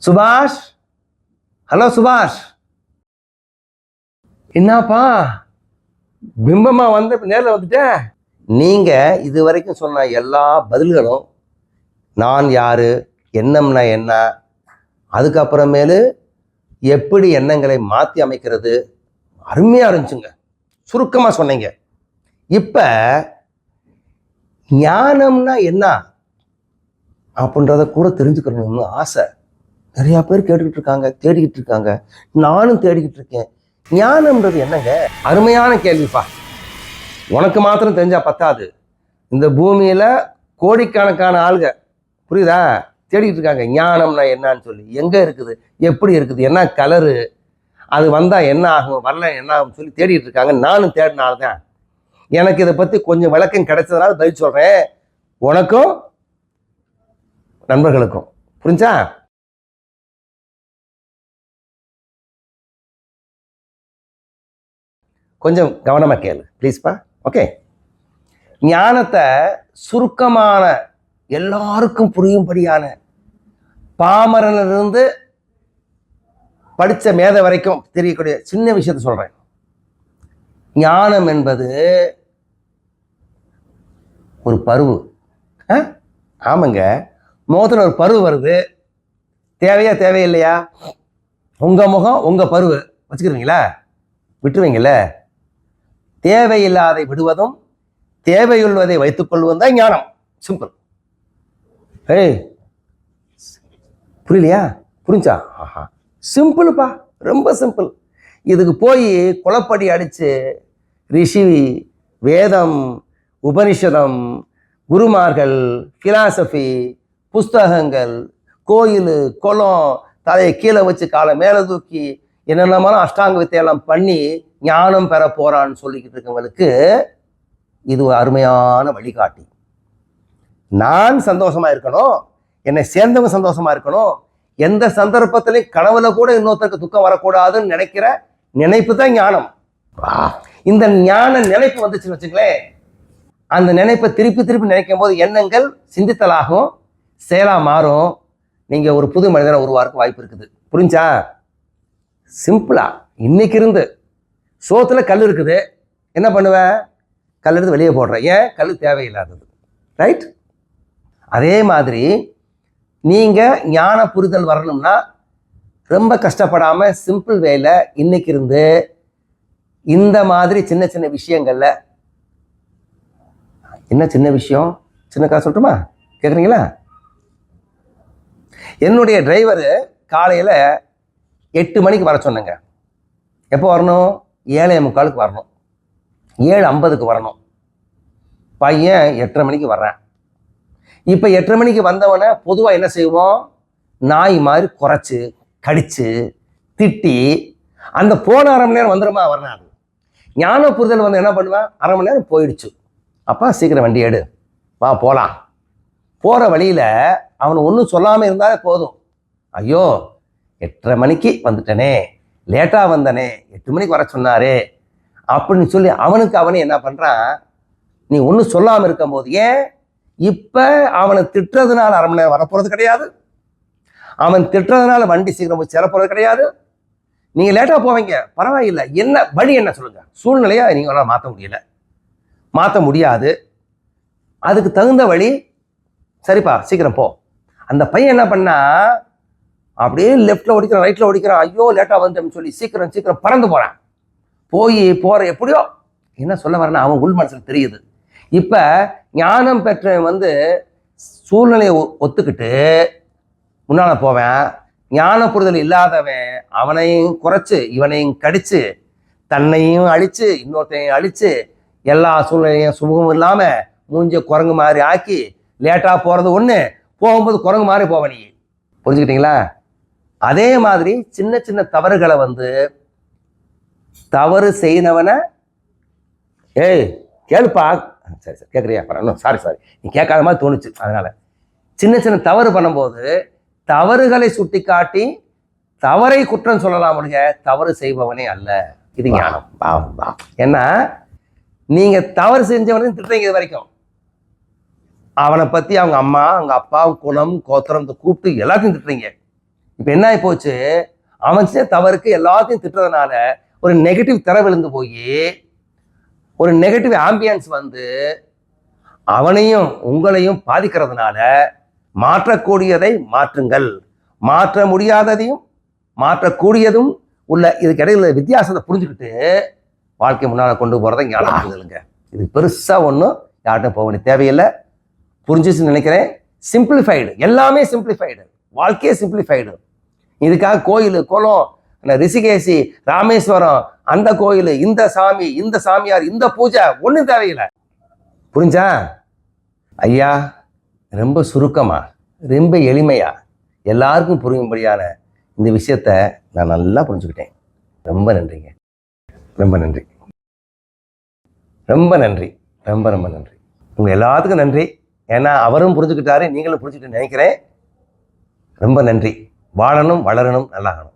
சுபாஷ், ஹலோ சுபாஷ். என்னப்பா பிம்பமா வந்து நேரில் வந்துட்ட? நீங்க இது வரைக்கும் சொன்ன எல்லா பதில்களும் நான் யாரு, எண்ணம்னா என்ன, அதுக்கப்புறமேலு எப்படி எண்ணங்களை மாற்றி அமைக்கிறது, அருமையா இருந்துச்சுங்க. சுருக்கமா சொன்னீங்க. இப்ப ஞானம்னா என்ன அப்படின்றத கூட தெரிஞ்சுக்கணும்னு ஆசை. நிறைய பேர் கேட்டுக்கிட்டு இருக்காங்க, தேடிக்கிட்டு இருக்காங்க, நானும் தேடிக்கிட்டு இருக்கேன். ஞானம்ன்றது என்னங்க? அருமையான கேள்விப்பா. உனக்கு மாத்திரம் தெரிஞ்சா பத்தாது. இந்த பூமியில கோடிக்கணக்கான ஆளுங்க, புரியுதா, தேடிக்கிட்டு இருக்காங்க ஞானம்னா என்னன்னு சொல்லி. எங்க இருக்குது, எப்படி இருக்குது, என்ன கலரு, அது வந்தா என்ன ஆகும், வரல என்ன ஆகும் சொல்லி தேடிட்டு இருக்காங்க. நானும் தேடினால்தான் எனக்கு இதை பத்தி கொஞ்சம் விளக்கம் கிடைச்சதுனால பதில் சொல்றேன், உனக்கும் நண்பர்களுக்கும். புரிஞ்சா? கொஞ்சம் கவனமா கேளு ப்ளீஸ்ப்பா. ஓகே, ஞானத்தை சுருக்கமான, எல்லாருக்கும் புரியும்படியான, பாமரனிலிருந்து படித்த மேதை வரைக்கும் தெரியக்கூடிய சின்ன விஷயத்த சொல்றேன். ஞானம் என்பது ஒரு பருவு. ஆமாங்க, முகத்தில் ஒரு பருவு வருது. தேவையா தேவையில்லையா? உங்க முகம் உங்க பருவு வச்சுக்கிறீங்களா? விட்டுருவீங்கல்ல? தேவையில்லாதை விடுவதும் தேவையுள்ளதை வைத்துக் கொள்வதும் தான் ஞானம். சிம்பிள். ஏய், புரியலையா? புரிஞ்சா? ஆஹா, சிம்பிள்ப்பா, ரொம்ப சிம்பிள். இதுக்கு போய் குளப்படி அடிச்சு ரிஷி, வேதம், உபனிஷதம், குருமார்கள், பிலாசபி, புஸ்தகங்கள், கோயில், குளம், தலையை கீழே வச்சு காலை மேலே தூக்கி என்னென்னமான அஷ்டாங்க வித்தையெல்லாம் பண்ணி ஞானம் பெற போறான்னு சொல்லிக்கிட்டு இருக்கவங்களுக்கு இது ஒரு அருமையான வழிகாட்டி. நான் சந்தோஷமா இருக்கணும், என்னை சேர்ந்தவங்க சந்தோஷமா இருக்கணும், எந்த சந்தர்ப்பத்திலையும் கனவுல கூட இன்னொருத்தருக்கு துக்கம் வரக்கூடாதுன்னு நினைக்கிற நினைப்பு தான் ஞானம். இந்த ஞான நினைப்பு வந்துச்சுன்னு வச்சுங்களேன், அந்த நினைப்பை திருப்பி திருப்பி நினைக்கும் போது எண்ணங்கள் சிந்தித்தலாகும், செயலா மாறும். நீங்க ஒரு புது மனிதனை உருவாக்க வாய்ப்பு இருக்குது. புரிஞ்சா? சிம்பிளா. இன்னைக்கு இருந்து சோத்துல கல் இருக்குது, என்ன பண்ணுவ? கல் எடுத்து வெளியே போடுற. ஏன்? கல் தேவையில்லாதது. ரைட்? அதே மாதிரி நீங்க ஞான புரிதல் வரணும்னா ரொம்ப கஷ்டப்படாம சிம்பிள் வேல இன்னைக்கு இருந்து இந்த மாதிரி சின்ன சின்ன விஷயங்கள்ல, என்ன சின்ன விஷயம், சின்ன கதை சொல்லட்டுமா? கேட்குறீங்களா? என்னுடைய டிரைவரு காலையில் 8 மணிக்கு வர சொன்னேங்க. எப்போ வரணும்? 7:45 வரணும், 7:50 வரணும். பையன் 8:30 மணிக்கு வர்றேன். இப்போ 8:30 மணிக்கு வந்தவனை பொதுவாக என்ன செய்வோம்? நாய் மாதிரி குறைச்சி கடிச்சு திட்டி அந்த போன அரை மணி நேரம் வந்துடுமா? வர்றாது. ஞான புரிதல் வந்து என்ன பண்ணுவேன்? அரை மணி நேரம் போயிடுச்சு, அப்பா சீக்கிரம் வண்டி எடு, வா போகலாம். போகிற வழியில் அவனை ஒன்றும் சொல்லாமல் இருந்தாலே போதும். ஐயோ 8:30 மணிக்கு வந்துட்டனே, லேட்டாக வந்தனே, 8 மணிக்கு வர சொன்னாரே அப்படின்னு சொல்லி அவனுக்கு அவனே என்ன பண்ணுறான்? நீ ஒன்றும் சொல்லாமல் இருக்கும் போது, ஏன் இப்போ அவனை திட்டுறதுனால அரை மணி நேரம் வரப்போகிறது கிடையாது, அவன் திட்டுறதுனால வண்டி சீக்கிரம் போய் சேரப்போகிறது கிடையாது. நீங்கள் லேட்டாக போவீங்க, பரவாயில்லை, என்ன வழி என்ன சொல்லுங்கள். சூழ்நிலையை நீங்கள் மாற்ற முடியல, மாற்ற முடியாது, அதுக்கு தகுந்த வழி சரிப்பா சீக்கிரம் போ. அந்த பையன் என்ன பண்ணா, அப்படியே லெஃப்ட்ல ஓடிக்கிறான், ரைட்ல ஓடிக்கிறான். ஐயோ லேட்டா வந்துட்டேன்னு சொல்லி சீக்கிரம் சீக்கிரம் பறந்து போறான். போற எப்படியோ என்ன சொல்ல வரேன்னா அவன் உள் மனசுல தெரியுது. இப்ப ஞானம் பெற்றவன் வந்து சூழ்நிலையை ஒத்துக்கிட்டு முன்னால போவேன். ஞான புரிதல் இல்லாதவன் அவனையும் குறைச்சு இவனையும் கடிச்சு தன்னையும் அழிச்சு இன்னொருத்தையும் அழிச்சு எல்லா சூழ்நிலையும் சுமூகம் இல்லாம மூஞ்ச குரங்கு மாதிரி ஆக்கி லேட்டா போறது ஒண்ணு, போகும்போது குரங்கு மாதிரி போவ. நீ புரிஞ்சுக்கிட்டீங்களா? அதே மாதிரி சின்ன சின்ன தவறுகளை வந்து தவறு செய்தவனை, ஏய் கேளுப்பா, சரி சரி கேட்குறியா, சாரி நீ கேட்காத மாதிரி தோணுச்சு, அதனால சின்ன சின்ன தவறு பண்ணும்போது தவறுகளை சுட்டி காட்டி தவறை குற்றம் சொல்லலாம், தவறு செய்பவனே அல்ல. இது ஞானம். ஏன்னா நீங்க தவறு செஞ்சவனையும் திட்டுறீங்க இது வரைக்கும், அவனை பத்தி அவங்க அம்மா அவங்க அப்பா குலம் கோத்திரம் கூப்பிட்டு எல்லாத்தையும் திட்டுறீங்க. இப்போ என்ன ஆகி போச்சு, அவன் செஞ்ச தவறுக்கு எல்லாத்தையும் திட்டுறதுனால ஒரு நெகட்டிவ் திரை விழுந்து போய் ஒரு நெகட்டிவ் ஆம்பியன்ஸ் வந்து அவனையும் உங்களையும் பாதிக்கிறதுனால மாற்றக்கூடியதை மாற்றுங்கள், மாற்ற முடியாததையும் மாற்றக்கூடியதும் உள்ள இதுக்கு இடையில வித்தியாசத்தை புரிஞ்சுக்கிட்டு வாழ்க்கை முன்னால் கொண்டு போகிறத ஞானம் புரிதலுங்க. இது பெருசாக ஒன்றும் யார்கிட்டும் போக வேண்டிய தேவையில்லை. புரிஞ்சிச்சுன்னு நினைக்கிறேன். சிம்பிளிஃபைடு, எல்லாமே சிம்பிளிஃபைடு, வாழ்க்கையே சிம்பிளிஃபைடு. இதுக்காக கோயில் குளம், ரிஷிகேசி, ராமேஸ்வரம், அந்த கோயில், இந்த சாமி, இந்த சாமியார், இந்த பூஜை ஒன்றும் தேவையில்லை. புரிஞ்சா ஐயா? ரொம்ப சுருக்கமா, ரொம்ப எளிமையா, எல்லாருக்கும் புரியும்படியான இந்த விஷயத்த நான் நல்லா புரிஞ்சுக்கிட்டேன். ரொம்ப நன்றிங்க. ரொம்ப நன்றி, ரொம்ப நன்றி, ரொம்ப ரொம்ப நன்றி. உங்க எல்லாத்துக்கும் நன்றி. ஏன்னா அவரும் புரிஞ்சுக்கிட்டாரு, நீங்களும் புரிஞ்சுக்கிட்டு நினைக்கிறேன். ரொம்ப நன்றி. வாழணும், வளரணும், நல்லாகணும்.